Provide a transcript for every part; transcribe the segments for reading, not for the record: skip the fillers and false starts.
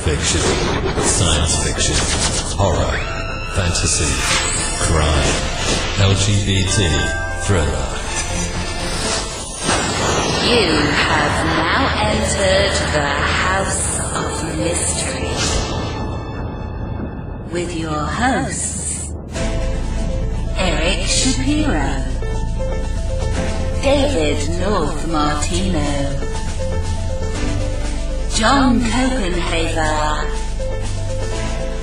fiction, science fiction, horror, fantasy, crime, LGBT, thriller. You have now entered the House of Mystery with your hosts, Eric Shapiro, David North Martino, John Copenhaver,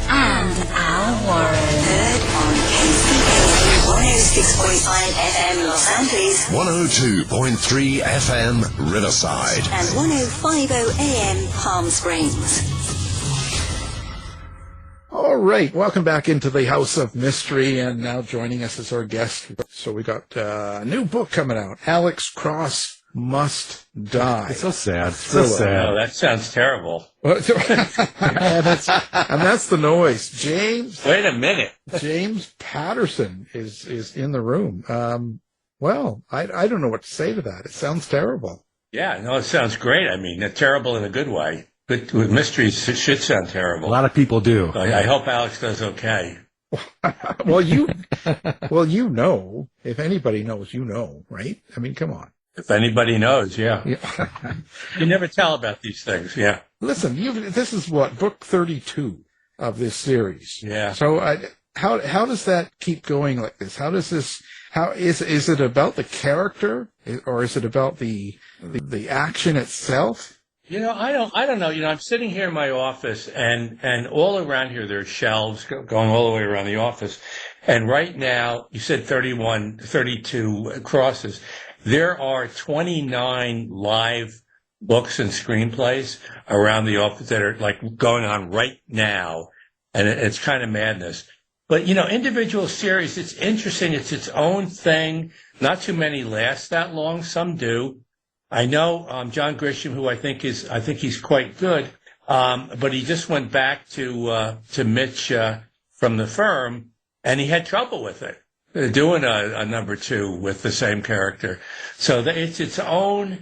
and Al Warren. Heard on KCAA 106.5 FM Los Angeles, 102.3 FM Riverside, and 105.0 AM Palm Springs. All right, welcome back into the House of Mystery, and now joining us as our guest. So we got a new book coming out, Alex Cross Must Die. It's so sad. So sad. Oh, that sounds terrible. and that's the noise. Wait a minute. James Patterson is in the room. Well, I don't know what to say to that. It sounds terrible. Yeah, no, it sounds great. I mean, terrible in a good way. But with mysteries, it should sound terrible. A lot of people do. I hope Alex does okay. well, you know, if anybody knows, you know, right? I mean, come on. If anybody knows, yeah. You never tell about these things, yeah. Listen, this is what, book 32 of this series. Yeah. So how does that keep going like this? How does this, is it about the character, or is it about the action itself? You know, I don't know. You know, I'm sitting here in my office, and all around here there are shelves going all the way around the office. And right now, you said 32 crosses. There are 29 live books and screenplays around the office that are like going on right now, and it's kind of madness. But, you know, individual series, it's interesting. It's its own thing. Not too many last that long. Some do. I know John Grisham, who I think he's quite good, but he just went back to Mitch from the firm, and he had trouble with it, doing a number 2 with the same character. So it's its own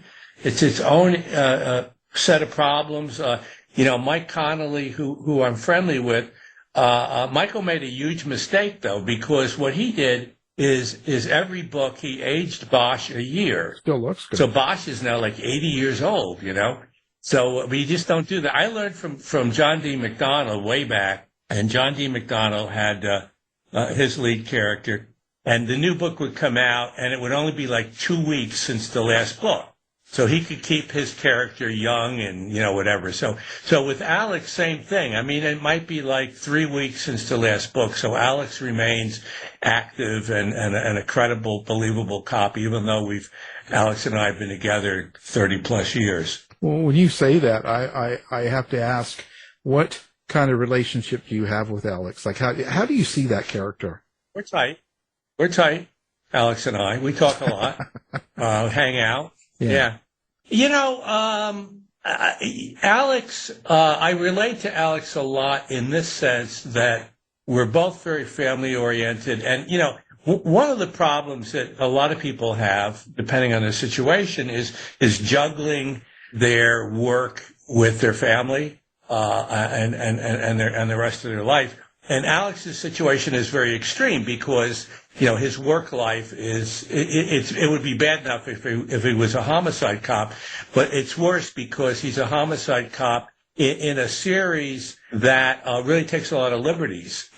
set of problems. You know, Mike Connolly, who I'm friendly with, Michael made a huge mistake though, because what he did is every book he aged Bosch a year. Still looks good. So Bosch is now like 80 years old, you know. So we just don't do that. I learned from John D. McDonnell way back, and John D. McDonnell had his lead character, and the new book would come out, and it would only be like 2 weeks since the last book. So he could keep his character young and, you know, whatever. So with Alex, same thing. I mean, it might be like 3 weeks since the last book. So Alex remains active and a credible, believable cop, even though Alex and I have been together 30 plus years. Well, when you say that, I have to ask, what kind of relationship do you have with Alex? Like, how do you see that character? We're tight, Alex and I. We talk a lot, hang out. Yeah. You know, Alex, I relate to Alex a lot in this sense that we're both very family oriented. And, you know, one of the problems that a lot of people have, depending on their situation, is juggling their work with their family, and the rest of their life. And Alex's situation is very extreme because, you know, his work life it would be bad enough if he was a homicide cop, but it's worse because he's a homicide cop in a series that really takes a lot of liberties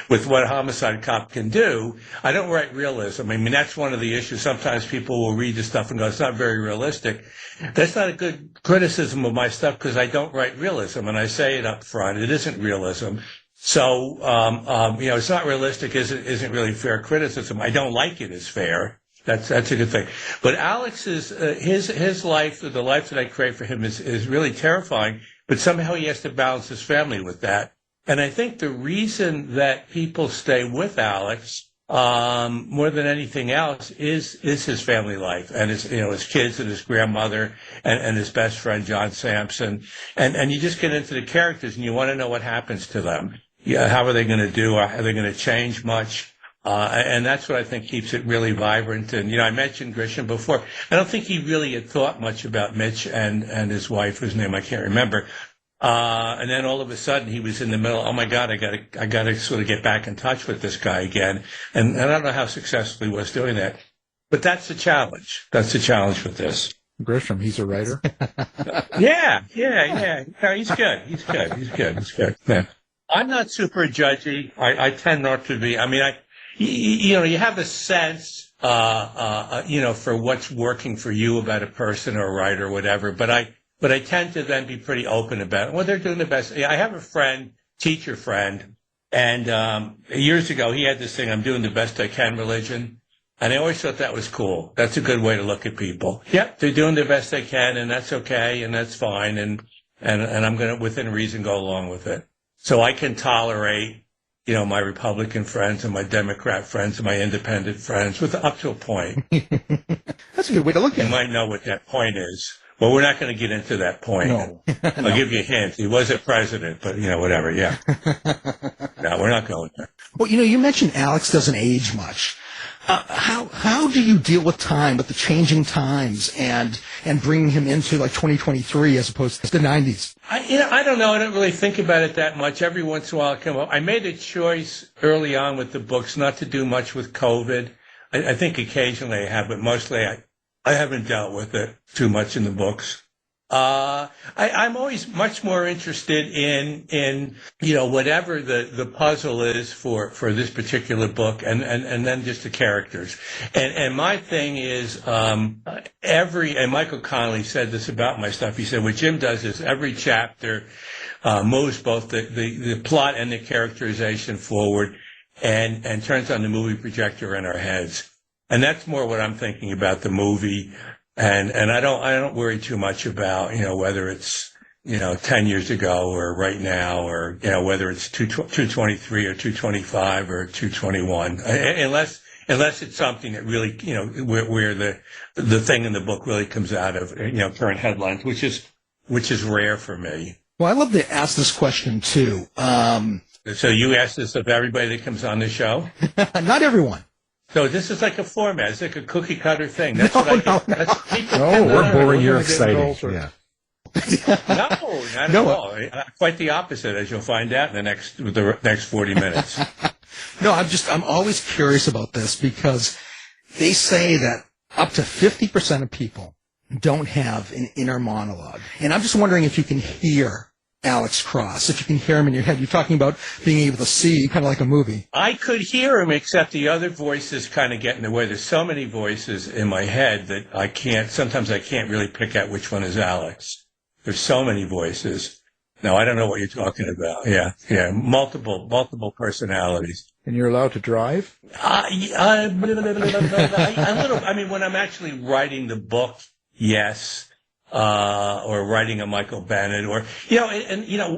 with what a homicide cop can do. I don't write realism. I mean, that's one of the issues. Sometimes people will read the stuff and go, it's not very realistic. That's not a good criticism of my stuff because I don't write realism, and I say it up front. It isn't realism. So, you know, it's not realistic, isn't really fair criticism. I don't like it as fair. That's a good thing. But Alex's, his life, the life that I create for him is really terrifying, but somehow he has to balance his family with that. And I think the reason that people stay with Alex, more than anything else is his family life and his kids and his grandmother and his best friend, John Sampson. And you just get into the characters and you want to know what happens to them. Yeah, how are they going to do? Are they going to change much? And that's what I think keeps it really vibrant. And, you know, I mentioned Grisham before. I don't think he really had thought much about Mitch and his wife, whose name I can't remember. And then all of a sudden he was in the middle. Oh my God, I gotta sort of get back in touch with this guy again. And I don't know how successfully he was doing that, but that's the challenge. That's the challenge with this. Grisham, he's a writer. Yeah. No, he's good. He's good. Yeah. I'm not super judgy. I tend not to be. I mean, you have a sense, for what's working for you about a person or a writer or whatever, but I tend to then be pretty open about it. Well, they're doing the best. I have a friend, teacher friend, and years ago he had this thing, I'm doing the best I can religion. And I always thought that was cool. That's a good way to look at people. Yep, they're doing the best they can, and that's okay, and that's fine, and I'm going to, within reason, go along with it. So I can tolerate, my Republican friends and my Democrat friends and my independent friends up to a point. That's a good way to look at it. You might know what that point is. Well, we're not going to get into that point. No. I'll give you a hint. He wasn't president, but, whatever, yeah. No, we're not going there. Well, you mentioned Alex doesn't age much. How do you deal with time, with the changing times, and bringing him into like 2023 as opposed to the 90s? I don't know. I don't really think about it that much. Every once in a while, I come up. I made a choice early on with the books not to do much with COVID. I think occasionally I have, but mostly I haven't dealt with it too much in the books. I'm always much more interested in whatever the puzzle is for this particular book, and then just the characters. And my thing is, and Michael Connelly said this about my stuff. He said, what Jim does is every chapter, moves both the plot and the characterization forward and turns on the movie projector in our heads. And that's more what I'm thinking about the movie. And I don't worry too much about, whether it's, 10 years ago or right now, or, whether it's 223 or 225 or 221, unless it's something that really, where the thing in the book really comes out of, current headlines, which is rare for me. Well, I'd love to ask this question too. So you ask this of everybody that comes on the show? Not everyone. So this is like a format. It's like a cookie cutter thing. That's we're boring. You're exciting. Yeah. No, not at all. Quite the opposite, as you'll find out in the next 40 minutes. No, I'm always curious about this because they say that up to 50% of people don't have an inner monologue. And I'm just wondering if you can hear Alex Cross, if you can hear him in your head. You're talking about being able to see, kind of like a movie. I could hear him, except the other voices kind of get in the way. There's so many voices in my head that sometimes I can't really pick out which one is Alex. There's so many voices. No, I don't know what you're talking about. Yeah. Multiple personalities. And you're allowed to drive? A little. I mean, when I'm actually writing the book, yes. Or writing a Michael Bennett, or,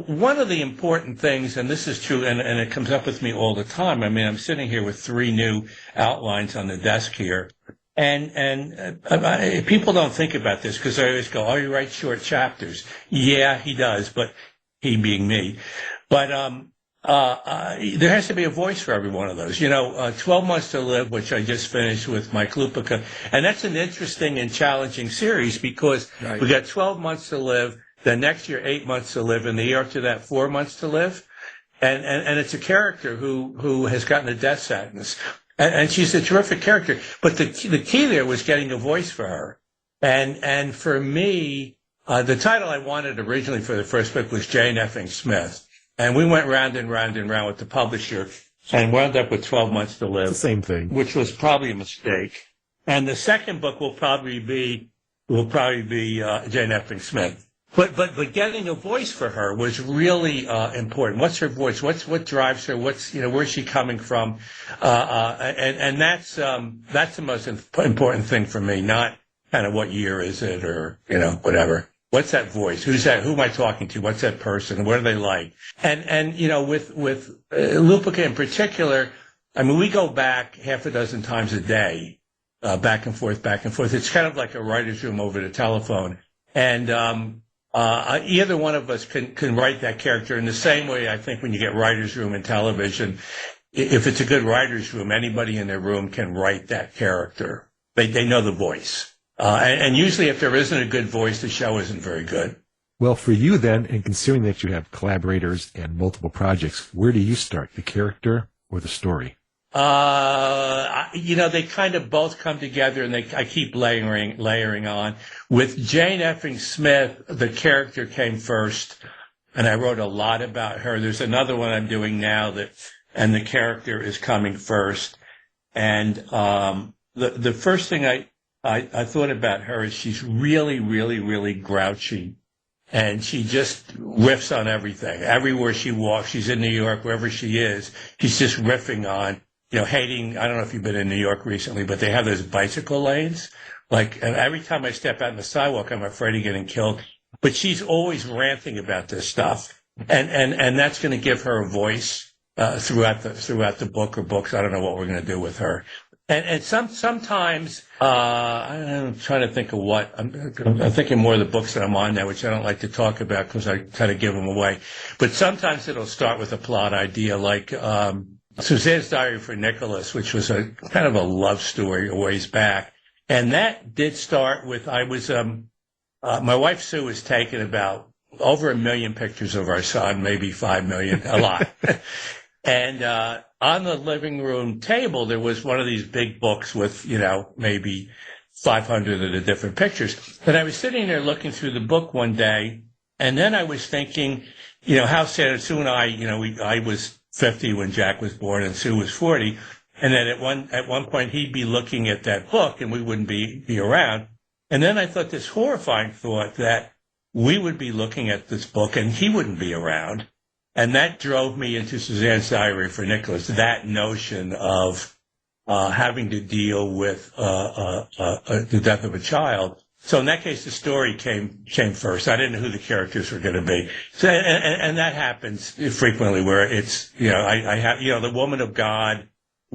one of the important things, and this is true, and it comes up with me all the time. I mean, I'm sitting here with 3 new outlines on the desk here, and people don't think about this because I always go, oh, you write short chapters. Yeah, he does, but he being me. But, there has to be a voice for every one of those. 12 Months to Live, which I just finished with Mike Lupica. And that's an interesting and challenging series because we got 12 Months to Live, then next year 8 Months to Live, and the year after that 4 Months to Live. And it's a character who has gotten a death sentence. And she's a terrific character. But the key there was getting a voice for her. And for me, the title I wanted originally for the first book was Jane Effing Smith. And we went round and round and round with the publisher and wound up with 12 Months to Live. It's the same thing. Which was probably a mistake. And the second book will probably be Jane Effing Smith. But getting a voice for her was really important. What's her voice? What drives her? Where's she coming from? And that's the most important thing for me, not kind of what year is it or, whatever. What's that voice? Who's that? Who am I talking to? What's that person? What are they like? And with Lupica in particular, I mean, we go back half a dozen times a day, back and forth. It's kind of like a writer's room over the telephone. And, either one of us can write that character in the same way. I think when you get writer's room in television, if it's a good writer's room, anybody in their room can write that character. They know the voice. And usually if there isn't a good voice, the show isn't very good. Well, for you then, and considering that you have collaborators and multiple projects, where do you start, the character or the story? They kind of both come together, and I keep layering on. With Jane Effing Smith, the character came first, and I wrote a lot about her. There's another one I'm doing now and the character is coming first. And the first thing I thought about her is she's really, really, really grouchy. And she just riffs on everything. Everywhere she walks, she's in New York, wherever she is, she's just riffing on, hating, I don't know if you've been in New York recently, but they have those bicycle lanes. And every time I step out on the sidewalk, I'm afraid of getting killed. But she's always ranting about this stuff. And that's going to give her a voice, throughout the book or books. I don't know what we're going to do with her. And sometimes, I'm trying to think of what, I'm thinking more of the books that I'm on now, which I don't like to talk about because I kind of give them away. But sometimes it'll start with a plot idea like, Suzanne's Diary for Nicholas, which was a kind of a love story a ways back. And that did start with, my wife Sue was taking about over 1 million pictures of our son, maybe 5 million, a lot. And on the living room table, there was one of these big books with, maybe 500 of the different pictures. And I was sitting there looking through the book one day, and then I was thinking, how sad. Sue and I was 50 when Jack was born, and Sue was 40. And then at one point, he'd be looking at that book, and we wouldn't be around. And then I thought this horrifying thought that we would be looking at this book, and he wouldn't be around. And that drove me into Suzanne's Diary for Nicholas, that notion of having to deal with the death of a child. So in that case, the story came first. I didn't know who the characters were going to be. So, and that happens frequently where it's, I have, the woman of God.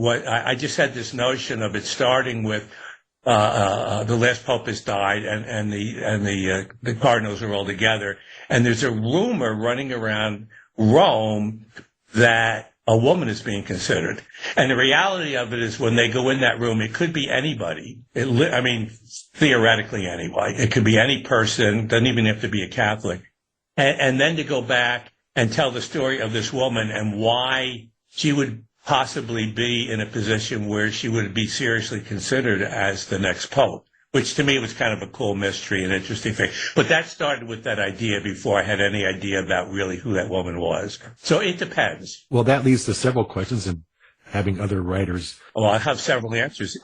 I just had this notion of it starting with the last pope has died, and the cardinals are all together, and there's a rumor running around Rome that a woman is being considered. And the reality of it is when they go in that room, it could be anybody. Theoretically anybody. It could be any person, doesn't even have to be a Catholic. And then to go back and tell the story of this woman and why she would possibly be in a position where she would be seriously considered as the next pope, which to me was kind of a cool mystery and interesting thing. But that started with that idea before I had any idea about really who that woman was. So it depends. Well, that leads to several questions and having other writers. Well, I have several answers.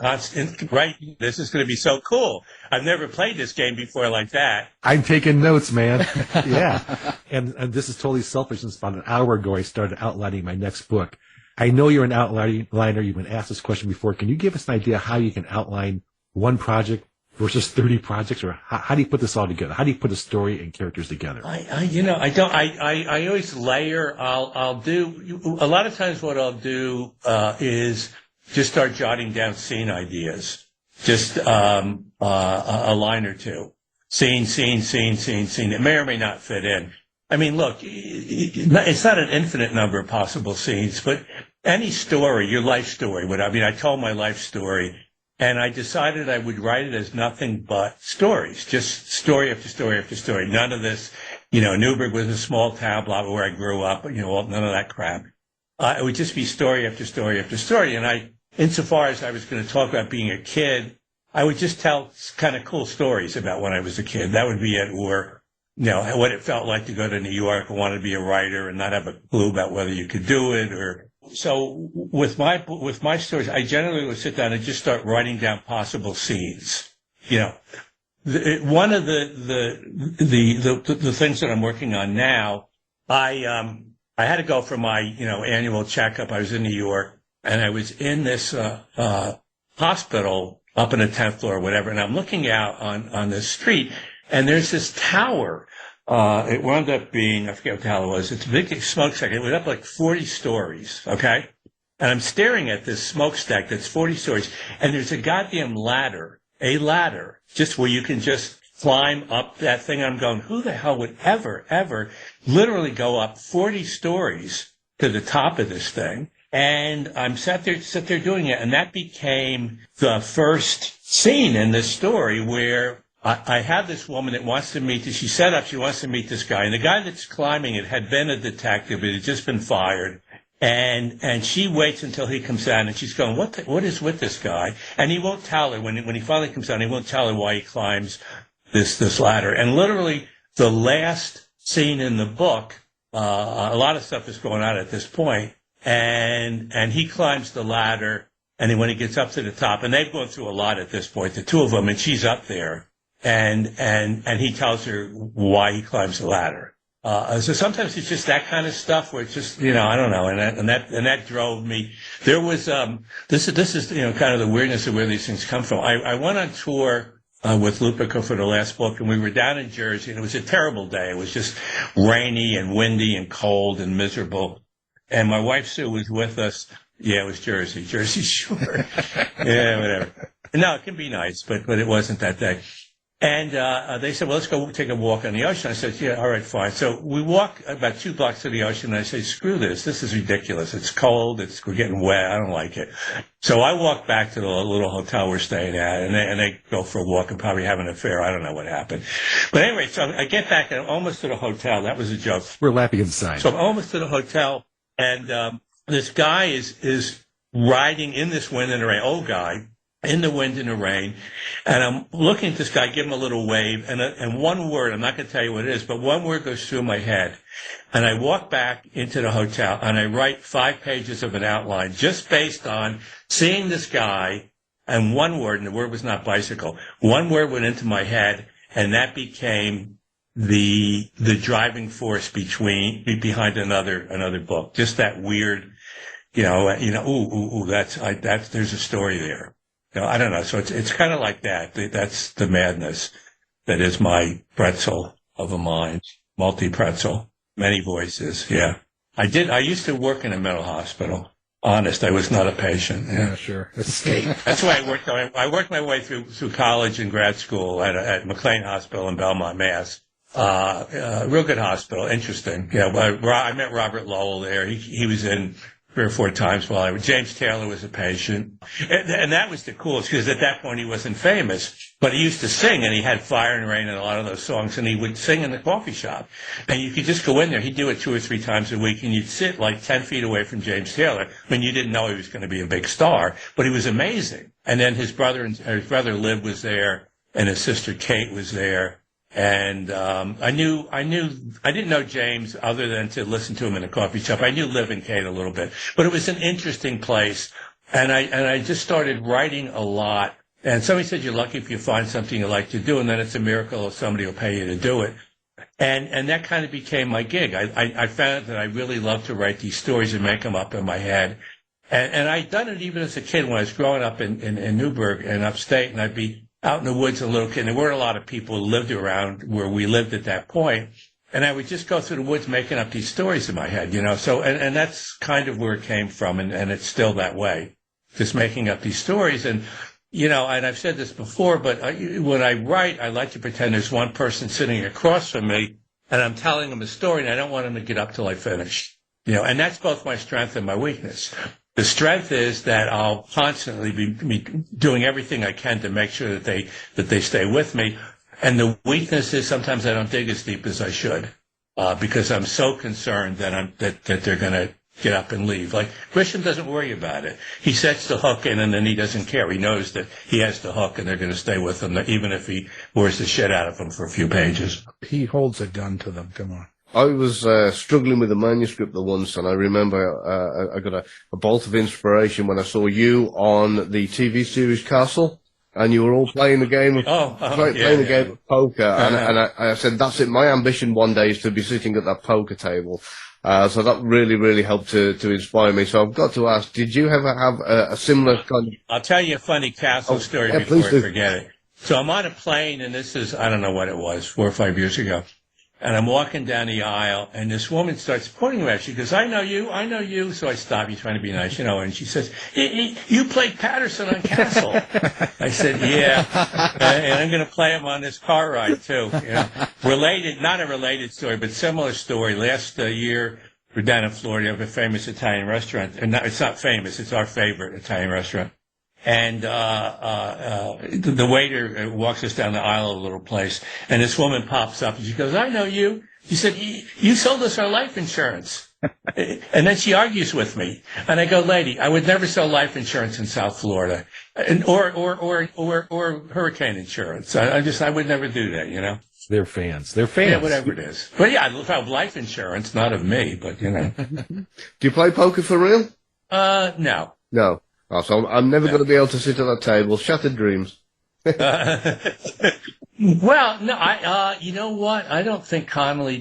Right. This is going to be so cool. I've never played this game before like that. I'm taking notes, man. Yeah. And this is totally selfish. Since about an hour ago, I started outlining my next book. I know you're an outliner. You've been asked this question before. Can you give us an idea how you can outline one project versus 30 projects, or how do you put this all together? How do you put a story and characters together? I always layer. I'll do a lot of times. What I'll do is just start jotting down scene ideas, just a line or two, scene. It may or may not fit in. I mean, look, it's not an infinite number of possible scenes, but any story, your life story. I told my life story. And I decided I would write it as nothing but stories, just story after story after story. None of this, Newburgh was a small town, blah, blah, where I grew up, none of that crap. It would just be story after story after story. And insofar as I was going to talk about being a kid, I would just tell kind of cool stories about when I was a kid. That would be it. Or, what it felt like to go to New York and want to be a writer and not have a clue about whether you could do it or. So with my stories, I generally would sit down and just start writing down possible scenes. One of the things that I'm working on now, I had to go for my annual checkup. I was in New York and I was in this hospital up in the 10th floor or whatever, and I'm looking out on this street, and there's this tower. It wound up being, I forget what the hell it was. It's a big smokestack. It went up like 40 stories, okay? And I'm staring at this smokestack that's 40 stories, and there's a goddamn ladder, just where you can just climb up that thing. I'm going, who the hell would ever literally go up 40 stories to the top of this thing? And I'm sat there doing it, and that became the first scene in this story where I have this woman that wants to meet this. She set up, she wants to meet this guy. And the guy that's climbing it had been a detective. It had just been fired. And she waits until he comes down, and she's going, what is with this guy? And he won't tell her. When he finally comes down, he won't tell her why he climbs this ladder. And literally, the last scene in the book, a lot of stuff is going on at this point, and he climbs the ladder, and then when he gets up to the top, and they've gone through a lot at this point, the two of them, and she's up there, and he tells her why he climbs the ladder. So sometimes it's just that kind of stuff where it's just, I don't know. And that drove me. There was, this is, kind of the weirdness of where these things come from. I went on tour, with Lupica for the last book, and we were down in Jersey, and it was a terrible day. It was just rainy and windy and cold and miserable. And my wife Sue was with us. Yeah, it was Jersey. Jersey Shore. Yeah, whatever. No, it can be nice, but it wasn't that day. And they said, well, let's go take a walk on the ocean. I said, yeah, all right, fine. So we walk about 2 blocks to the ocean, and I say, screw this. This is ridiculous. It's cold. We're getting wet. I don't like it. So I walk back to the little hotel we're staying at, and they go for a walk and probably have an affair. I don't know what happened. But anyway, so I get back, and I'm almost to the hotel. That was a joke. We're laughing inside. So I'm almost to the hotel, and this guy is riding in this wind and rain, old guy, in the wind and the rain, and I'm looking at this guy, give him a little wave, and one word, I'm not going to tell you what it is, but one word goes through my head. And I walk back into the hotel, and I write 5 pages of an outline just based on seeing this guy, and one word, and the word was not bicycle, one word went into my head, and that became the driving force behind another book. Just that weird, there's a story there. I don't know. So it's kind of like that. That's the madness that is my pretzel of a mind. Multi-pretzel. Many voices. Yeah. I used to work in a mental hospital. Honest. I was not a patient. Yeah, sure. Escape. That's why I worked my way through college and grad school at McLean Hospital in Belmont, Mass. Real good hospital. Interesting. Yeah. I met Robert Lowell there. He was in 3 or 4 times while James Taylor was a patient. And that was the coolest, because at that point he wasn't famous, but he used to sing, and he had Fire and Rain and a lot of those songs, and he would sing in the coffee shop. And you could just go in there. He'd do it 2 or 3 times a week, and you'd sit like 10 feet away from James Taylor. I mean, you didn't know he was going to be a big star, but he was amazing. And then his brother Liv was there, and his sister Kate was there. And I didn't know James other than to listen to him in a coffee shop. I knew Liv and Kate a little bit, but it was an interesting place. And I just started writing a lot. And somebody said, you're lucky if you find something you like to do, and then it's a miracle if somebody will pay you to do it. And that kind of became my gig. I found that I really loved to write these stories and make them up in my head. And I'd done it even as a kid when I was growing up in Newburgh and upstate, and I'd be out in the woods as a little kid. And there weren't a lot of people who lived around where we lived at that point. And I would just go through the woods making up these stories in my head, So, and that's kind of where it came from. And it's still that way, just making up these stories. And, and I've said this before, but when I write, I like to pretend there's one person sitting across from me, and I'm telling them a story, and I don't want them to get up till I finish, and that's both my strength and my weakness. The strength is that I'll constantly be doing everything I can to make sure that they stay with me. And the weakness is sometimes I don't dig as deep as I should, because I'm so concerned that they're going to get up and leave. Like, Grisham doesn't worry about it. He sets the hook in, and then he doesn't care. He knows that he has the hook, and they're going to stay with him, even if he wears the shit out of them for a few pages. He holds a gun to them. Come on. I was struggling with a manuscript once, and I remember I got a bolt of inspiration when I saw you on the TV series Castle, and you were all playing the game of game of poker, and I said, that's it. My ambition one day is to be sitting at that poker table. So that really, really helped to inspire me. So I've got to ask, did you ever have a similar kind of... I'll tell you a funny Castle story before I forget it. So I'm on a plane, and this is, I don't know what it was, 4 or 5 years ago. And I'm walking down the aisle, and this woman starts pointing at me. She goes, I know you. So I stop. You're trying to be nice, and she says, you played Patterson on Castle. I said, yeah. And I'm going to play him on this car ride, too. Related, not a related story, but similar story. Last year, we're down in Florida. We have a famous Italian restaurant. And it's not famous. It's our favorite Italian restaurant. And the waiter walks us down the aisle of a little place, and this woman pops up, and she goes, "I know you." She said, "You sold us our life insurance." And then she argues with me, and I go, "Lady, I would never sell life insurance in South Florida, or hurricane insurance. I would never do that, you know." They're fans. They're fans. Yeah, whatever it is. But yeah, I have life insurance, not of me, but you know. Do you play poker for real? No. No. Oh, so I'm never going to be able to sit at that table. Shattered dreams. Well, no, you know what? I don't think Connolly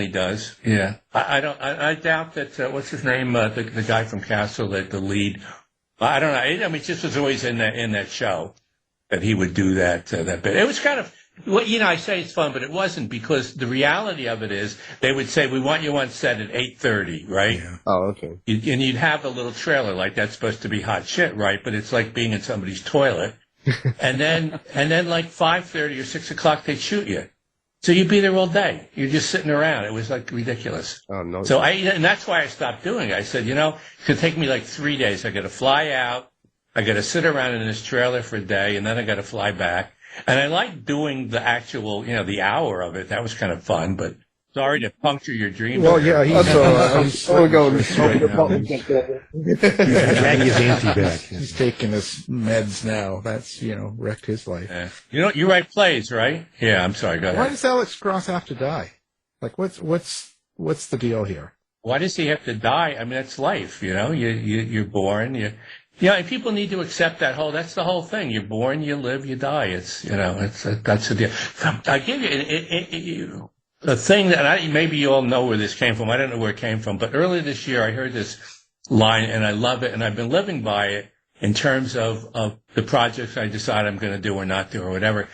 does. Yeah. I doubt that, what's his name? The guy from Castle, the lead. I don't know. I mean, it just was always in that show that he would do that bit. It was kind of, well, you know, I say it's fun, but it wasn't, because the reality of it is they would say, "We want you on set at 8:30, right?" Yeah. Oh, okay. And you'd have a little trailer like that's supposed to be hot shit, right? But it's like being in somebody's toilet. and then like 5:30 or 6 o'clock, they'd shoot you. So you'd be there all day. You're just sitting around. It was like ridiculous. Oh, no. So and that's why I stopped doing it. I said, you know, it's going to take me like 3 days. I got to fly out. I got to sit around in this trailer for a day, and then I got to fly back. And I like doing the actual, you know, the hour of it. That was kind of fun, but sorry to puncture your dream. Well, yeah, That's all right. I'm going Dragging his auntie back. He's taking his meds now. That's, you know, wrecked his life. Yeah. You know, you write plays, right? Yeah, I'm sorry. Go ahead. Why does Alex Cross have to die? Like, what's the deal here? Why does he have to die? I mean, that's life. You know, you're born. Yeah, and people need to accept that's the whole thing. You're born, you live, you die. It's, you know, that's the deal. I give you a thing that maybe you all know where this came from. I don't know where it came from, but earlier this year I heard this line and I love it, and I've been living by it in terms of the projects I decide I'm going to do or not do or whatever.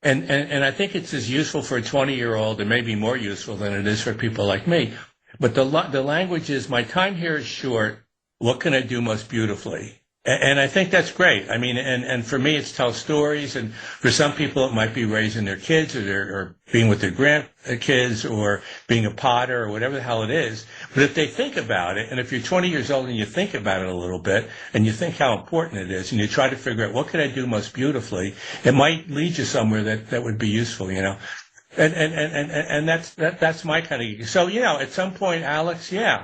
And I think it's as useful for a 20-year-old, and maybe more useful than it is for people like me. But the language is, my time here is short. What can I do most beautifully? And I think that's great. I mean, and for me, it's tell stories. And for some people, it might be raising their kids or being with their grandkids or being a potter or whatever the hell it is. But if they think about it, and if you're 20 years old and you think about it a little bit and you think how important it is and you try to figure out what can I do most beautifully, it might lead you somewhere that would be useful, you know. And that's my kind of, so, you know, at some point, Alex, yeah,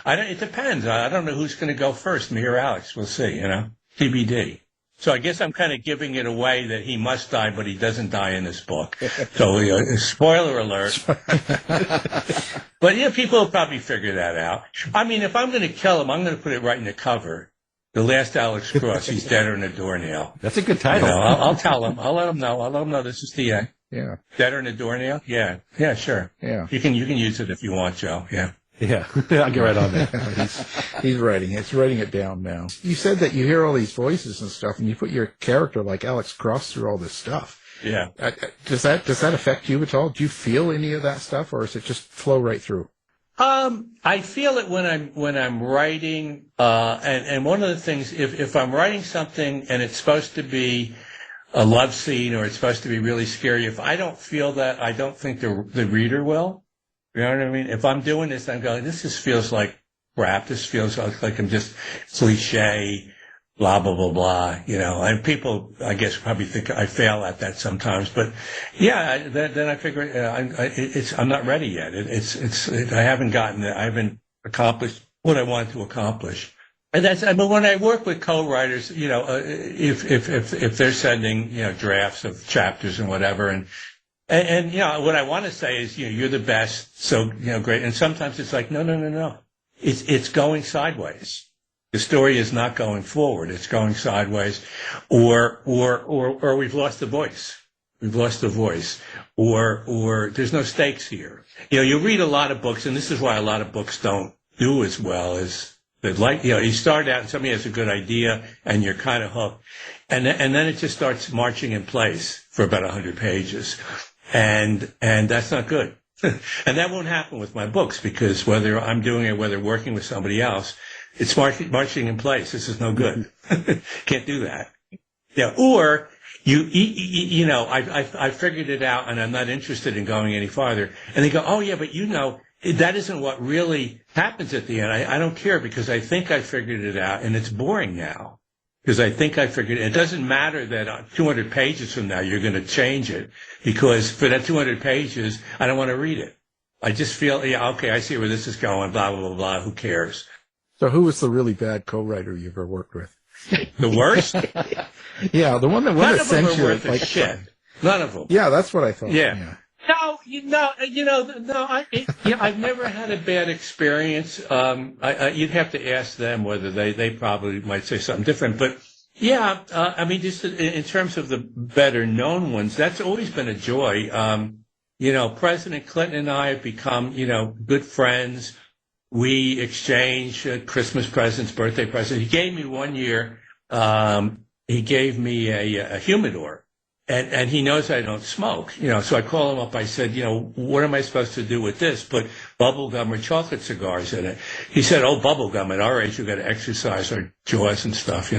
it depends. I don't know who's going to go first, me or Alex. We'll see, you know, TBD. So I guess I'm kind of giving it away that he must die, but he doesn't die in this book. So, spoiler alert. But yeah, people will probably figure that out. I mean, if I'm going to kill him, I'm going to put it right in the cover. The last Alex Cross, he's deader than a doornail. That's a good title. You know, I'll tell him. I'll let him know. I'll let him know this is the end. Yeah. Deader than a doornail? Yeah. Yeah, sure. Yeah. You can use it if you want, Joe. Yeah. Yeah. I'll get right on that. He's writing it. He's writing it down now. You said that you hear all these voices and stuff, and you put your character like Alex Cross through all this stuff. Yeah. Does that affect you at all? Do you feel any of that stuff, or does it just flow right through? I feel it when I'm writing, and one of the things, if I'm writing something and it's supposed to be a love scene or it's supposed to be really scary, if I don't feel that, I don't think the reader will. You know what I mean? If I'm doing this, I'm going, this just feels like crap. This feels like I'm just cliche, blah, blah, blah, blah, you know. And people, I guess, probably think I fail at that sometimes. But yeah, then I figure I'm not ready yet. I haven't accomplished what I wanted to accomplish. And when I work with co-writers, you know, if they're sending, you know, drafts of chapters and whatever, and you know, what I want to say is, you know, you're the best, so, you know, great. And sometimes it's like, no. It's going sideways. The story is not going forward. It's going sideways, or we've lost the voice. We've lost the voice, or there's no stakes here. You know, you read a lot of books, and this is why a lot of books don't do as well as, like, you know, you start out and somebody has a good idea and you're kind of hooked. And then it just starts marching in place for about 100 pages. And that's not good. And that won't happen with my books, because whether I'm doing it, whether working with somebody else, it's marching in place. This is no good. Can't do that. Yeah. Or you know, I figured it out and I'm not interested in going any farther. And they go, oh yeah, but you know, that isn't what really happens at the end. I don't care, because I think I figured it out and it's boring now. because I think I figured it doesn't matter that 200 pages from now you're going to change it, because for that 200 pages, I don't want to read it. I just feel, yeah, okay, I see where this is going, blah, blah, blah, blah, who cares? So who was the really bad co-writer you've ever worked with? The worst? Yeah, the one that would have sent you. None of them are worth a shit. None of them. Yeah, that's what I thought. Yeah. No, I've never had a bad experience. You'd have to ask them whether they probably might say something different. But yeah, I mean, just in terms of the better known ones, that's always been a joy. President Clinton and I have become, good friends. We exchange Christmas presents, birthday presents. He gave me one year, he gave me a humidor. And he knows I don't smoke, so I call him up. I said, what am I supposed to do with this? Put bubble gum or chocolate cigars in it. He said, oh, bubble gum. At our age, we've got to exercise our jaws and stuff,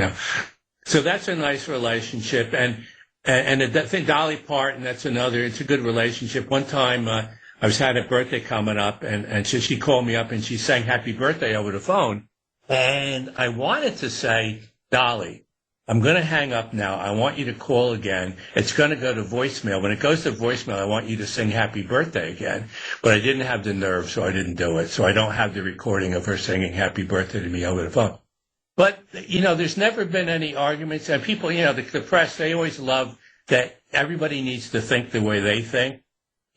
So that's a nice relationship. And I think Dolly Parton, that's another, it's a good relationship. One time, I had a birthday coming up and she called me up and she sang happy birthday over the phone. And I wanted to say, Dolly, I'm going to hang up now. I want you to call again. It's going to go to voicemail. When it goes to voicemail, I want you to sing happy birthday again. But I didn't have the nerve, so I didn't do it. So I don't have the recording of her singing happy birthday to me over the phone. But, there's never been any arguments. And people, the press, they always love that everybody needs to think the way they think,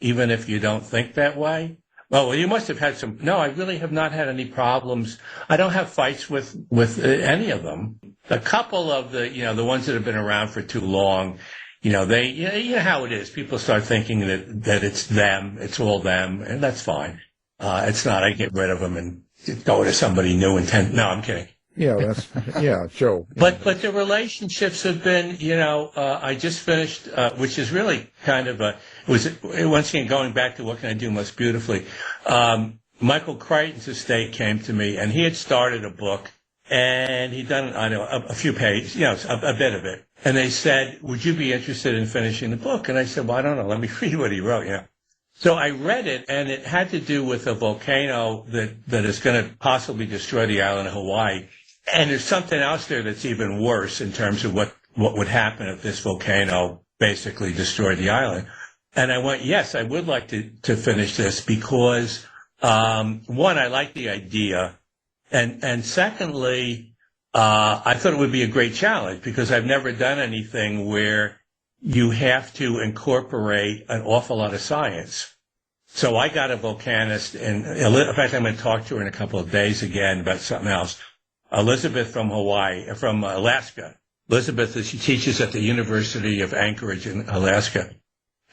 even if you don't think that way. Well, you must have had some. No, I really have not had any problems. I don't have fights with any of them. A couple of the ones that have been around for too long, they, you know how it is. People start thinking that it's them, it's all them, and that's fine. It's not. I get rid of them and go to somebody new and no, I'm kidding. Yeah, Joe. But the relationships have been, I just finished, which is really kind of once again, going back to what can I do most beautifully. Michael Crichton's estate came to me and he had started a book and he'd done, a few pages, a bit of it. And they said, would you be interested in finishing the book? And I said, well, I don't know. Let me read what he wrote, So I read it, and it had to do with a volcano that is going to possibly destroy the island of Hawaii. And there's something else there that's even worse in terms of what would happen if this volcano basically destroyed the island. And I went, yes, I would like to finish this because, one, I like the idea. And secondly, I thought it would be a great challenge because I've never done anything where you have to incorporate an awful lot of science. So I got a volcanist, and in fact, I'm going to talk to her in a couple of days again about something else. Elizabeth from Alaska. Elizabeth, she teaches at the University of Anchorage in Alaska.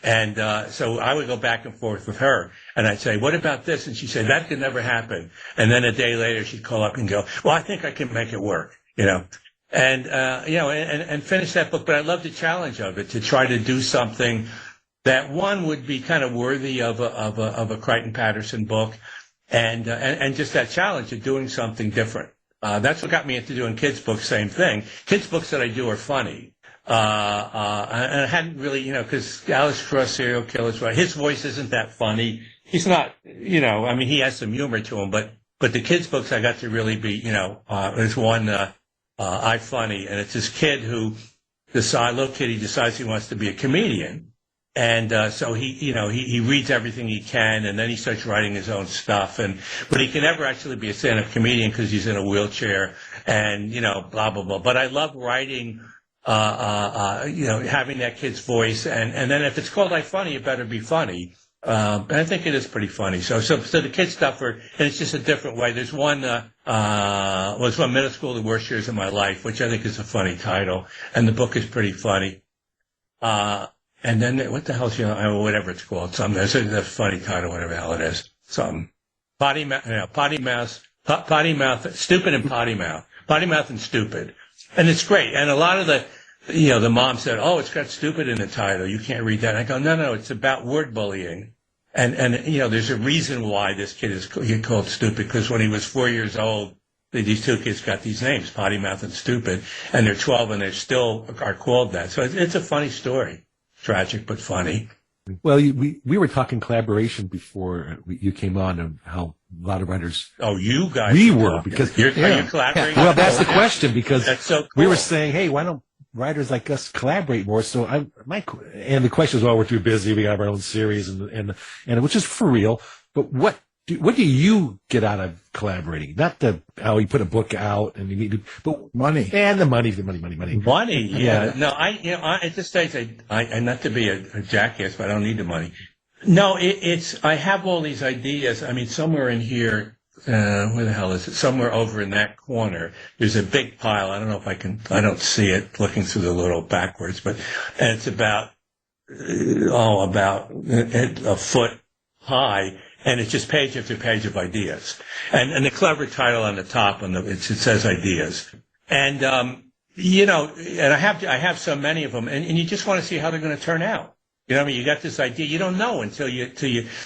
And so I would go back and forth with her, and I'd say, what about this? And she'd say, that could never happen. And then a day later, she'd call up and go, well, I think I can make it work, and finish that book. But I love the challenge of it, to try to do something that one would be kind of worthy of a Crichton Patterson book, and just that challenge of doing something different. That's what got me into doing kids' books. Same thing. Kids' books that I do are funny. And I hadn't really, because Alex Cross, serial killers, his voice isn't that funny. He's not, he has some humor to him, but the kids' books I got to really be, there's one, I Funny, and it's this kid who he decides he wants to be a comedian. And, so he reads everything he can, and then he starts writing his own stuff. But he can never actually be a stand-up comedian because he's in a wheelchair and, blah, blah, blah. But I love writing, having that kid's voice. And then if it's called I Funny, it better be funny. And I think it is pretty funny. So the kids stuff and it's just a different way. There's one, was one Middle School, the Worst Years of My Life, which I think is a funny title. And the book is pretty funny. And then what the hell's, whatever it's called. There's a funny title, whatever the hell it is. Potty mouth, stupid and potty mouth. Potty mouth and stupid. And it's great. And a lot of the mom said, oh, it's got stupid in the title. You can't read that. And I go, no, it's about word bullying. And there's a reason why this kid is called stupid, because when he was 4 years old, these two kids got these names, potty mouth and stupid, and they're 12 and they still are called that. So it's a funny story. Tragic, but funny. Well, we were talking collaboration before you came on, and how lot of writers. Oh, you guys. We were, because. Are you collaborating? Well, that's the question, because that's so cool. We were saying, hey, why don't writers like us collaborate more? So and the question is, well, we're too busy. We have our own series and which is for real. But what do you get out of collaborating? Not how you put a book out and you need to, but money and the money. Money, yeah. No, at this stage, I not to be a jackass, but I don't need the money. No, I have all these ideas. I mean, somewhere in here, where the hell is it? Somewhere over in that corner, there's a big pile. I don't know if I don't see it looking through the little backwards, but and it's about a foot high. And it's just page after page of ideas, and the clever title on the top it says ideas, and and I have so many of them, and you just want to see how they're going to turn out. You know what I mean? You got this idea, you don't know until you.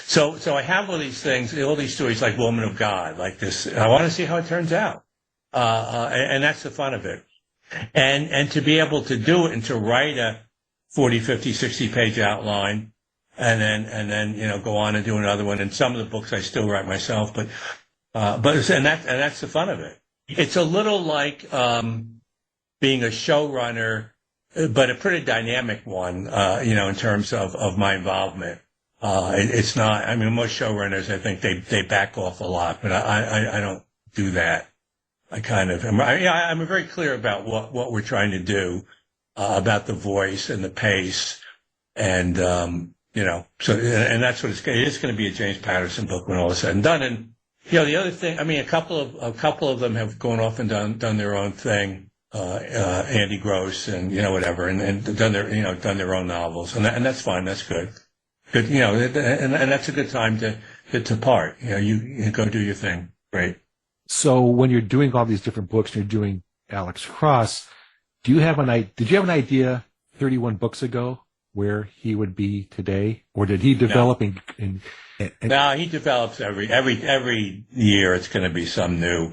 So I have all these things, all these stories like Woman of God, like this. I want to see how it turns out, and that's the fun of it, and to be able to do it and to write a 40, 50, 60 page outline. And then go on and do another one. And some of the books I still write myself, but that's the fun of it. It's a little like being a showrunner, but a pretty dynamic one, in terms of my involvement. It's not. I mean, most showrunners, I think they back off a lot, but I don't do that. I kind of I'm very clear about what we're trying to do, about the voice and the pace, and so, and that's what it is going to be, a James Patterson book when all is said and done. And, the other thing, I mean, a couple of them have gone off and done their own thing, Andy Gross and, whatever, and done their own novels. And that's fine. That's good. Good. And that's a good time to part. You go do your thing. Great. So when you're doing all these different books and you're doing Alex Cross, did you have an idea 31 books ago where he would be today, or did he develop? No, he develops every year. It's going to be some new,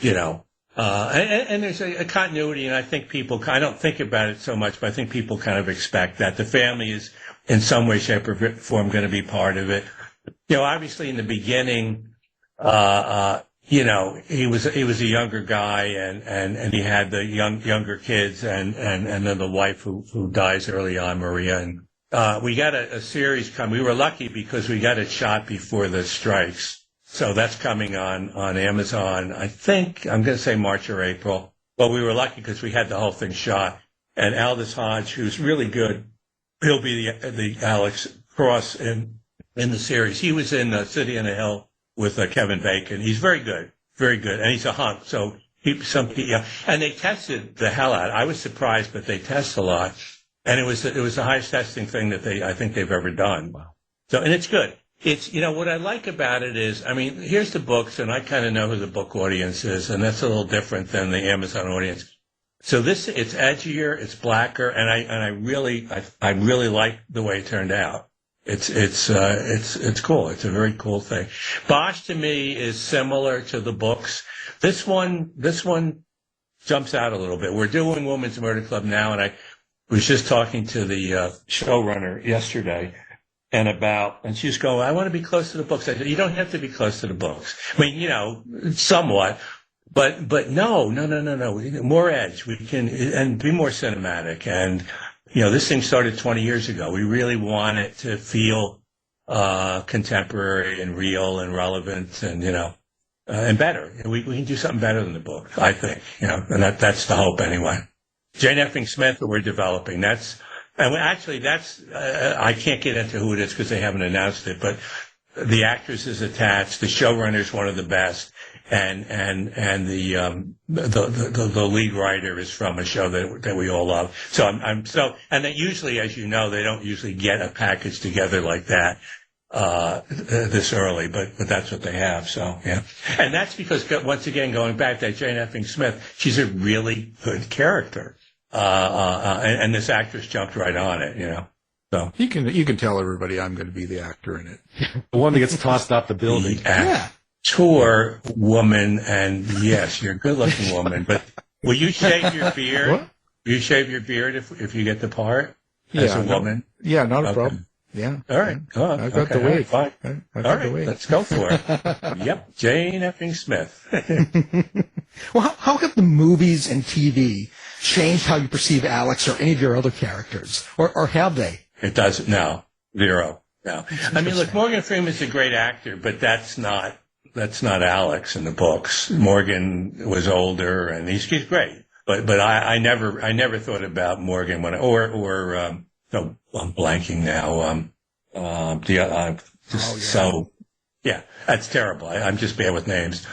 and there's a continuity. And I think I don't think about it so much, but I think people kind of expect that the family is in some way, shape, or form going to be part of it. Obviously in the beginning, he was a younger guy, and he had the younger kids, and then the wife who dies early on, Maria. And we got a series come. We were lucky because we got it shot before the strikes, so that's coming on Amazon. I think I'm going to say March or April, but we were lucky because we had the whole thing shot. And Aldous Hodge, who's really good, he'll be the Alex Cross in the series. He was in City on a Hill with Kevin Bacon. He's very good, and he's a hunk. So and they tested the hell out. I was surprised, but they test a lot, and it was the highest testing thing that I think they've ever done. Wow. So, and it's good. It's what I like about it is, I mean, here's the books, and I kind of know who the book audience is, and that's a little different than the Amazon audience. So it's edgier, it's blacker, and I really like the way it turned out. It's cool. It's a very cool thing. Bosch to me is similar to the books. This one jumps out a little bit. We're doing Women's Murder Club now, and I was just talking to the showrunner yesterday, and she's going, I want to be close to the books. I said, you don't have to be close to the books. I mean, somewhat, but no, more edge. We can, and be more cinematic. And this thing started 20 years ago. We really want it to feel contemporary and real and relevant, and and better. We can do something better than the book, I think. And that's the hope anyway. Jane Effing Smith, that we're developing. I can't get into who it is because they haven't announced it, but the actress is attached. The showrunner is one of the best. And the lead writer is from a show that we all love. So and that usually, as you know, they don't usually get a package together like that, this early, but that's what they have. So, yeah. And that's because, once again, going back to Jane Effing Smith, she's a really good character. And this actress jumped right on it, So you can tell everybody I'm going to be the actor in it. The one that gets tossed off the building. Yeah. Tour woman, and yes, you're a good-looking woman, but will you shave your beard? What? Will you shave your beard if you get the part as a woman? Not a problem. Yeah. All right. Oh, I've got the okay, wig. fine. I've got All the right, wig. let's go for it. Yep, Jane effing Smith. Well, how have the movies and TV changed how you perceive Alex or any of your other characters? Or have they? It doesn't. No. Zero. No. I mean, look, Morgan Freeman's a great actor, but that's not Alex in the books. Morgan was older, and he's great. But I never thought about Morgan no, I'm blanking now. So, yeah, that's terrible. I'm just bad with names.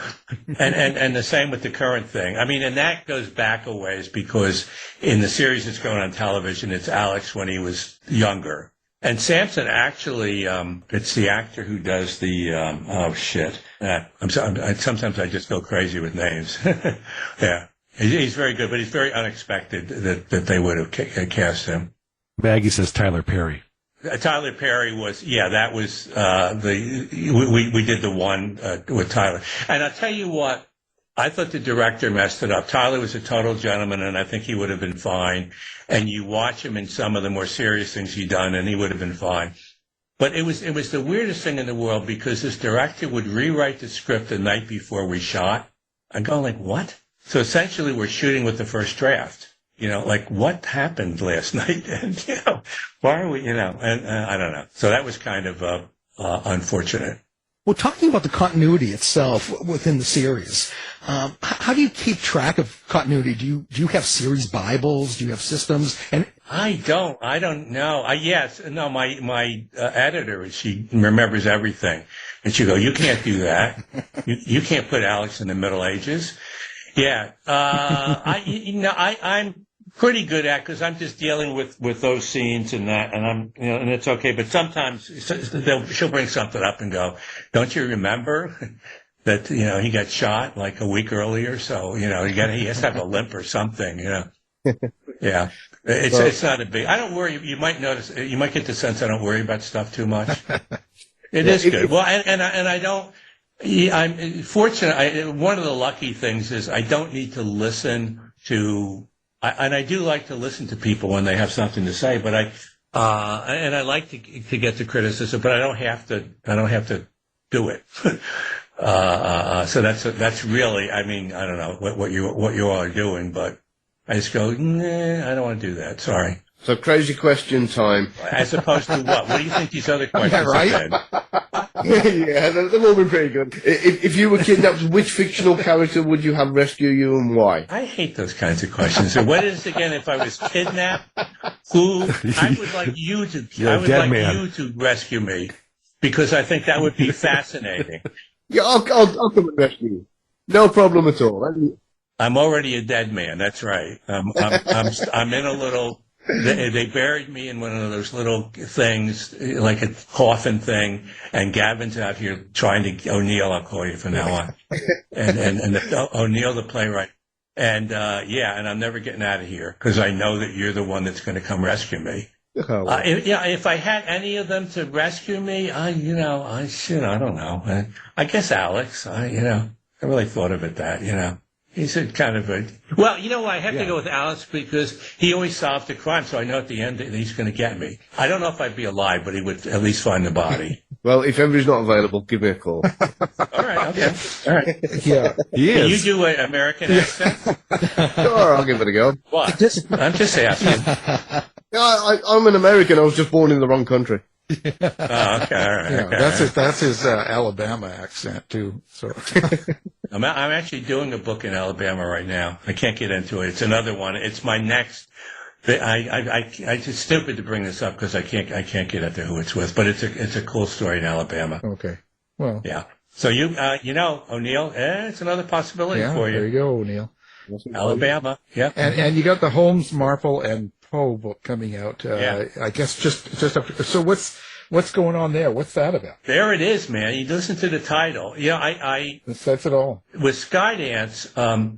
And the same with the current thing. I mean, and that goes back a ways because in the series that's going on television, it's Alex when he was younger. And Sampson actually, it's the actor who does the, oh shit. Sometimes I just go crazy with names. Yeah. He's very good, but he's very unexpected that they would have cast him. Maggie says Tyler Perry. Tyler Perry was, that was, we did the one, with Tyler. And I'll tell you what, I thought the director messed it up. Tyler was a total gentleman, and I think he would have been fine. And you watch him in some of the more serious things he'd done, and he would have been fine. But it was the weirdest thing in the world because this director would rewrite the script the night before we shot. I'm going like, what? So essentially we're shooting with the first draft. Like what happened last night? And, why are we, and I don't know. So that was kind of, unfortunate. Well, talking about the continuity itself within the series, how do you keep track of continuity? Do you have series Bibles? Do you have systems? And I don't know. My editor, she remembers everything. And she go, you can't do that. You can't put Alex in the Middle Ages. Yeah. I'm pretty good at, cause I'm just dealing with those scenes and that, and I'm, and it's okay. But sometimes she'll bring something up and go, don't you remember that, he got shot like a week earlier? So, he has to have a limp or something, Yeah. It's not a big, I don't worry. You might get the sense I don't worry about stuff too much. It is good. Well, and I don't, I'm fortunate. One of the lucky things is I don't need to listen to, and I do like to listen to people when they have something to say, but I like to get the criticism, but I don't have to do it. So that's really, I mean, I don't know what you all are doing, but I just go, nah, I don't want to do that. Sorry. So crazy question time. As opposed to what? What do you think these other questions right? have been? Yeah, they've all been pretty good. If you were kidnapped, which fictional character would you have rescue you and why? I hate those kinds of questions. So what is it again? If I was kidnapped, who I would like you to you to rescue me, because I think that would be fascinating. Yeah, I'll come and rescue you. No problem at all. I'm already a dead man. That's right. I'm in a little. They buried me in one of those little things, like a coffin thing, and Gavin's out here trying to, O'Neill, I'll call you from now on. And O'Neill, the playwright. And, and I'm never getting out of here, because I know that you're the one that's going to come rescue me. If I had any of them to rescue me, I don't know. I guess Alex, I really thought of it that, He's a kind of a, well, I have to go with Alex because he always solved the crime, so I know at the end that he's going to get me. I don't know if I'd be alive, but he would at least find the body. Well, if everybody's not available, give me a call. All right, okay. All right. Yeah, he is. Can you do an American accent? Sure, I'll give it a go. What? I'm just asking. I'm an American. I was just born in the wrong country. Oh, okay, all right. Yeah, okay. that's his Alabama accent too. So I'm actually doing a book in Alabama right now. I can't get into it. It's another one. It's my next. It's stupid to bring this up because I can't get into who it's with, but it's a cool story in Alabama. okay, well, yeah. So O'Neill, it's another possibility for you. There you go, O'Neill. Alabama, yeah. And you got the Holmes, Marple, and Poe book coming out. I guess just after. So what's going on there? What's that about? There it is, man. You listen to the title. That says it all. With Skydance,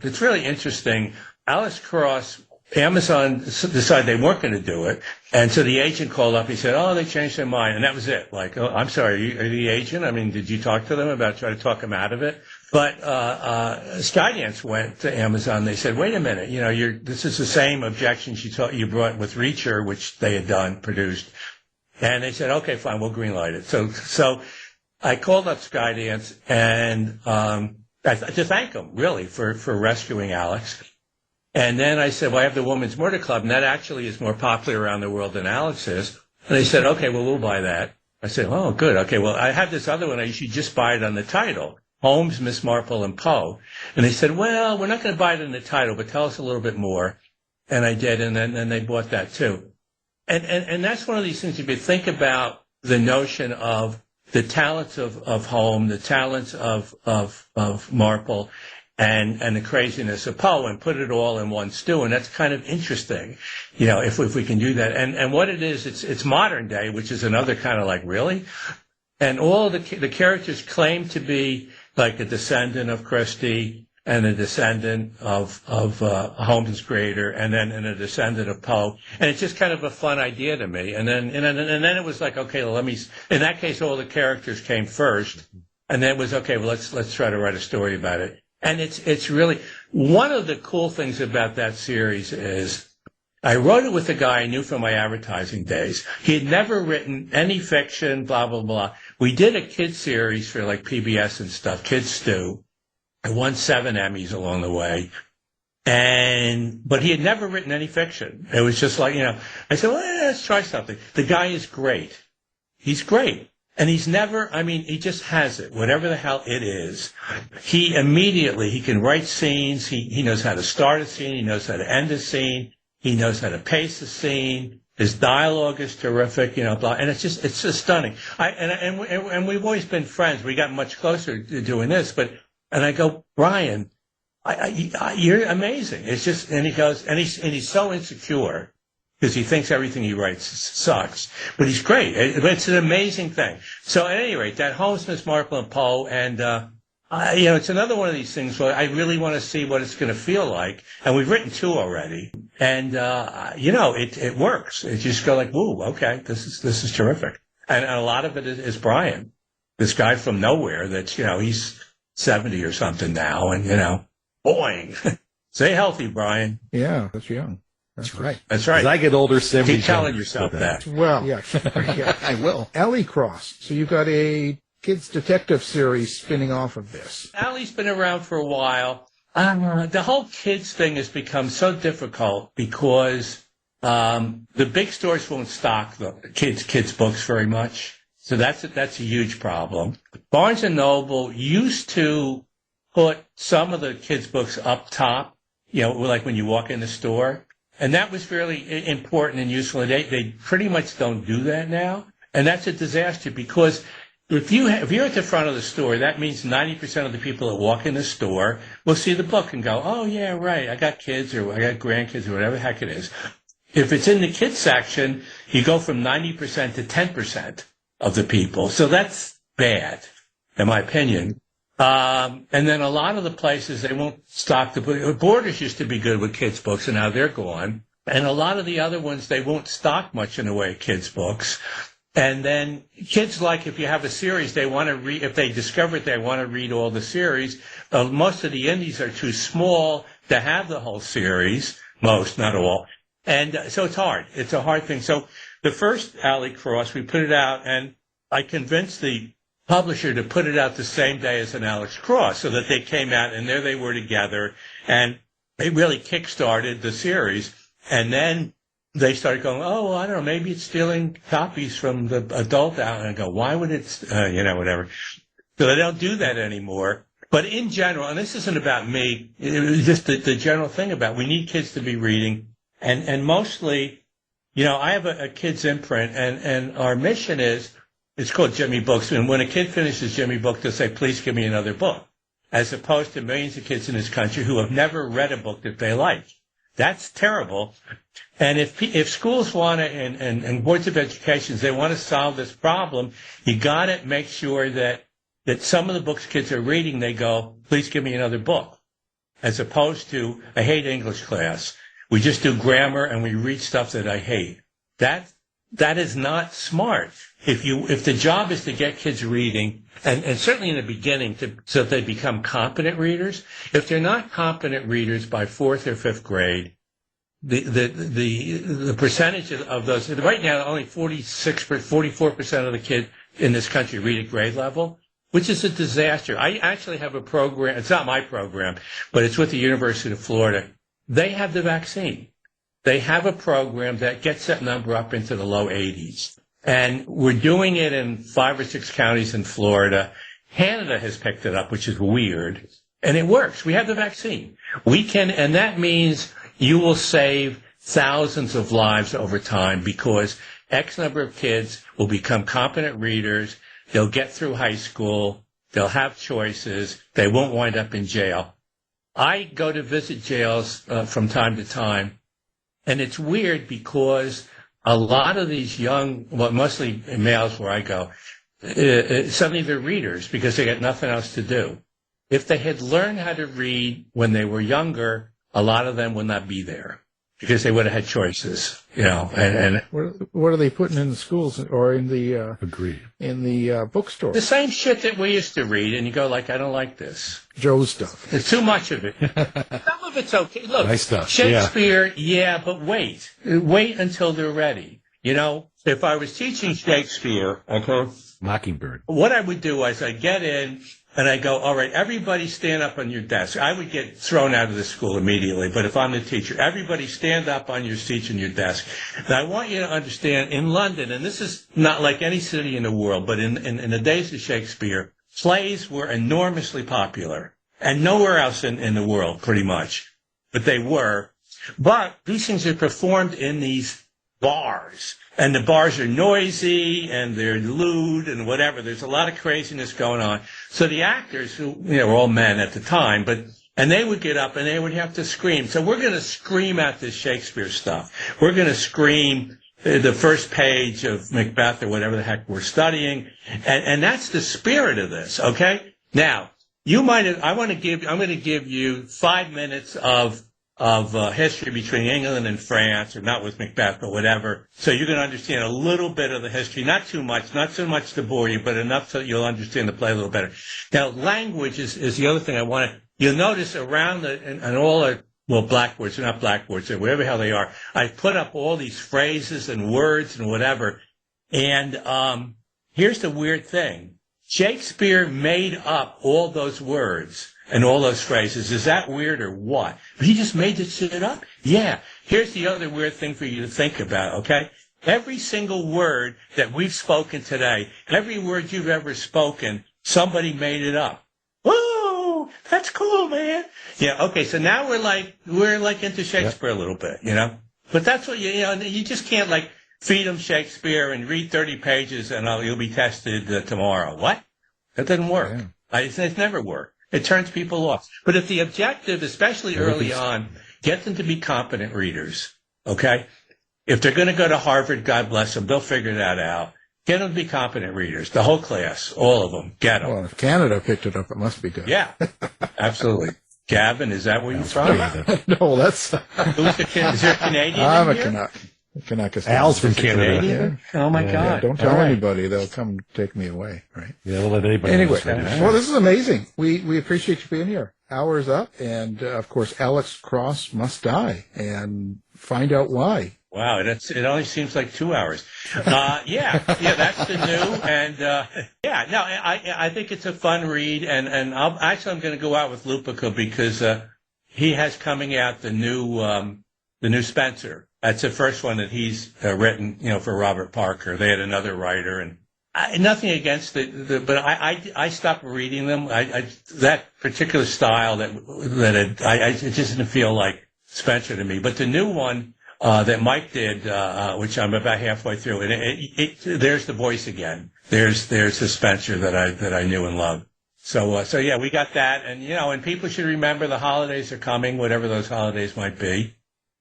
it's really interesting. Alice Cross, Amazon decided they weren't going to do it, and so the agent called up. He said, "Oh, they changed their mind," and that was it. Like, "Oh, I'm sorry, are you the agent? I mean, did you talk to them about trying to talk them out of it?" But Skydance went to Amazon. They said, "Wait a minute, this is the same objection you brought with Reacher, which they had produced." And they said, okay, fine, we'll greenlight it. So I called up Skydance and to thank them, really, for rescuing Alex. And then I said, well, I have the Women's Murder Club, and that actually is more popular around the world than Alex is. And they said, okay, well, we'll buy that. I said, oh, good. Okay, well, I have this other one. You should just buy it on the title, Holmes, Miss Marple, and Poe. And they said, well, we're not going to buy it in the title, but tell us a little bit more. And I did, and then they bought that too. And that's one of these things, if you think about the notion of the talents of Holmes, the talents of Marple, and the craziness of Poe, and put it all in one stew, and that's kind of interesting, if we can do that. And what it is, it's modern day, which is another kind of like, really? And all the characters claim to be like a descendant of Christie, and a descendant of Holmes' creator, and then a descendant of Poe, and it's just kind of a fun idea to me. And then it was like, okay, well, in that case, all the characters came first, and then it was okay. Well, let's try to write a story about it. And it's really one of the cool things about that series is I wrote it with a guy I knew from my advertising days. He had never written any fiction, blah blah blah. We did a kids series for like PBS and stuff, Kids Stew. I won 7 Emmys along the way. But he had never written any fiction. It was just like, I said, well, let's try something. The guy is great. He's great. And he just has it, whatever the hell it is. He can write scenes. He knows how to start a scene. He knows how to end a scene. He knows how to pace a scene. His dialogue is terrific, blah. And it's just stunning. And we've always been friends. We got much closer to doing this, and I go, Brian, you're amazing. It's just, and he goes, and he's so insecure because he thinks everything he writes sucks, but he's great. It's an amazing thing. So at any rate, that Holmes, Miss Marple, and Poe, and it's another one of these things where I really want to see what it's going to feel like. And we've written 2 already, and it works. It just go like, woo, okay, this is terrific. And a lot of it is Brian, this guy from nowhere. That's he's 70 or something now, and boing. Stay healthy, Brian. Yeah, that's young. That's right. That's right. As I get older, 70. Keep telling yourself that. Well, yeah, I will. Alley Cross. So you got a kids detective series spinning off of this. Alley's been around for a while. The whole kids thing has become so difficult because the big stores won't stock the kids books very much. So that's a huge problem. Barnes & Noble used to put some of the kids' books up top, like when you walk in the store. And that was fairly important and useful. And they pretty much don't do that now. And that's a disaster because if you're at the front of the store, that means 90% of the people that walk in the store will see the book and go, oh, yeah, right, I got kids or I got grandkids or whatever the heck it is. If it's in the kids section, you go from 90% to 10%. Of the people. So that's bad, in my opinion. And then a lot of the places, they won't stock the book. Borders used to be good with kids' books, and now they're gone. And a lot of the other ones, they won't stock much in the way of kids' books. And then kids, like, if you have a series, they want to read, if they discover it, they want to read all the series. Most of the indies are too small to have the whole series. Most, not all. And so it's hard. It's a hard thing. So the first Alley Cross, we put it out, and I convinced the publisher to put it out the same day as an Alex Cross so that they came out, and there they were together, and they really kick-started the series. And then they started going, oh, well, I don't know, maybe it's stealing copies from the adult out. And I go, why would it, whatever. So they don't do that anymore. But in general, and this isn't about me, it was just the general thing about we need kids to be reading. And mostly, I have a kids imprint, and our mission is, it's called Jimmy Books. And when a kid finishes Jimmy Book, they'll say, please give me another book, as opposed to millions of kids in this country who have never read a book that they like. That's terrible. And if schools want to, and boards of education, they want to solve this problem, you got to make sure that some of the books kids are reading, they go, please give me another book, as opposed to, I hate English class. We just do grammar and we read stuff that I hate. That is not smart. If the job is to get kids reading, and certainly in the beginning so that they become competent readers, if they're not competent readers by 4th or 5th grade, the percentage of those, right now, only 44% of the kids in this country read at grade level, which is a disaster. I actually have a program. It's not my program, but it's with the University of Florida. They have the vaccine. They have a program that gets that number up into the low 80s. And we're doing it in 5 or 6 counties in Florida. Canada has picked it up, which is weird. And it works. We have the vaccine. We can, and that means you will save thousands of lives over time because X number of kids will become competent readers. They'll get through high school. They'll have choices. They won't wind up in jail. I go to visit jails from time to time. And it's weird because a lot of these young, well, mostly males where I go, suddenly they're readers because they got nothing else to do. If they had learned how to read when they were younger, a lot of them would not be there because they would have had choices, you know. And what are they putting in the schools or in the in the bookstore? The same shit that we used to read, and you go like, I don't like this. Joe's stuff. There's too much of it. Some of it's okay. Look, nice stuff. Shakespeare, yeah, but wait until they're ready. You know, if I was teaching Shakespeare, okay, Mockingbird, what I would do is I'd get in. And I go, all right, everybody stand up on your desk. I would get thrown out of the school immediately, but if I'm the teacher, everybody stand up on your seats and your desk. And I want you to understand, in London, and this is not like any city in the world, but in the days of Shakespeare, plays were enormously popular. And nowhere else in the world, pretty much. But they were. But these things are performed in these bars. And the bars are noisy and they're lewd and whatever. There's a lot of craziness going on. So the actors, who, you know, were all men at the time, and they would get up and they would have to scream. So we're going to scream at this Shakespeare stuff. We're going to scream the first page of Macbeth or whatever the heck we're studying. And that's the spirit of this, okay? Now, I'm going to give you 5 minutes of history between England and France, or not with Macbeth, but whatever. So you're going to understand a little bit of the history, not too much, not so much to bore you, but enough so you'll understand the play a little better. Now, language is the other thing I want to, you'll notice around and all the, well, blackboards, they're not blackboards, they're wherever the hell they are. I've put up all these phrases and words and whatever. And, here's the weird thing. Shakespeare made up all those words and all those phrases. Is that weird or what? But he just made this shit up? Yeah. Here's the other weird thing for you to think about, okay? Every single word that we've spoken today, every word you've ever spoken, somebody made it up. Whoa, that's cool, man. Yeah, okay, so now we're like into Shakespeare a little bit, you know? But that's what, you know, you just can't like feed them Shakespeare and read 30 pages and you'll be tested tomorrow. What? That doesn't work. Yeah. It's never worked. It turns people off. But if the objective, especially early on, get them to be competent readers, okay? If they're going to go to Harvard, God bless them, they'll figure that out. Get them to be competent readers. The whole class, all of them, get them. Well, if Canada picked it up, it must be good. Yeah, absolutely. Gavin, is that where you're from? No, that's... Is there a Canadian I'm in a here? Canucks. Al's from Canada. Canadian? Yeah. Oh, my God. Yeah, don't tell anybody. They'll come take me away, right? Yeah, we'll let anybody Anyway, know. well, this is amazing. We appreciate you being here. Hour's up, and, of course, Alex Cross must die, and find out why. Wow, it only seems like 2 hours. Yeah, that's the new, and I think it's a fun read, and I'm going to go out with Lupica because he has coming out the new Spencer. That's the first one that he's written, you know, for Robert Parker. They had another writer, and nothing against but I stopped reading them. That particular style it just didn't feel like Spencer to me. But the new one that Mike did, which I'm about halfway through, and there's the voice again. There's the Spencer that I knew and loved. So yeah, we got that, and you know, and people should remember the holidays are coming, whatever those holidays might be.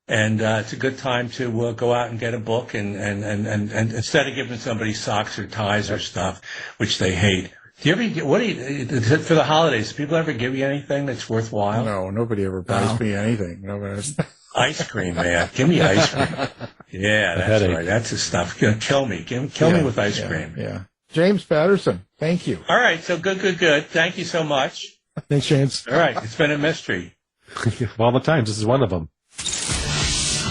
And it's a good time to go out and get a book and instead of giving somebody socks or ties or stuff, which they hate. Do you ever for the holidays, do people ever give you anything that's worthwhile? No, nobody ever buys me anything. Nobody's... Ice cream, man. Give me ice cream. Yeah, that's right. That's the stuff. Kill me. Kill me with ice cream. Yeah. James Patterson, thank you. All right, so good. Thank you so much. Thanks, James. All right, it's been a mystery. All the times. This is one of them.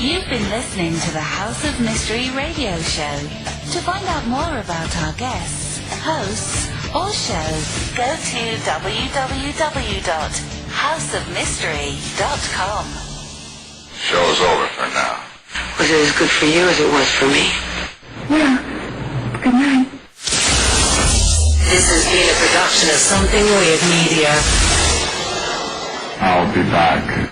You've been listening to the House of Mystery radio show. To find out more about our guests, hosts, or shows, go to www.houseofmystery.com. Show's over for now. Was it as good for you as it was for me? Yeah. Good night. This has been a production of Something Weird Media. I'll be back.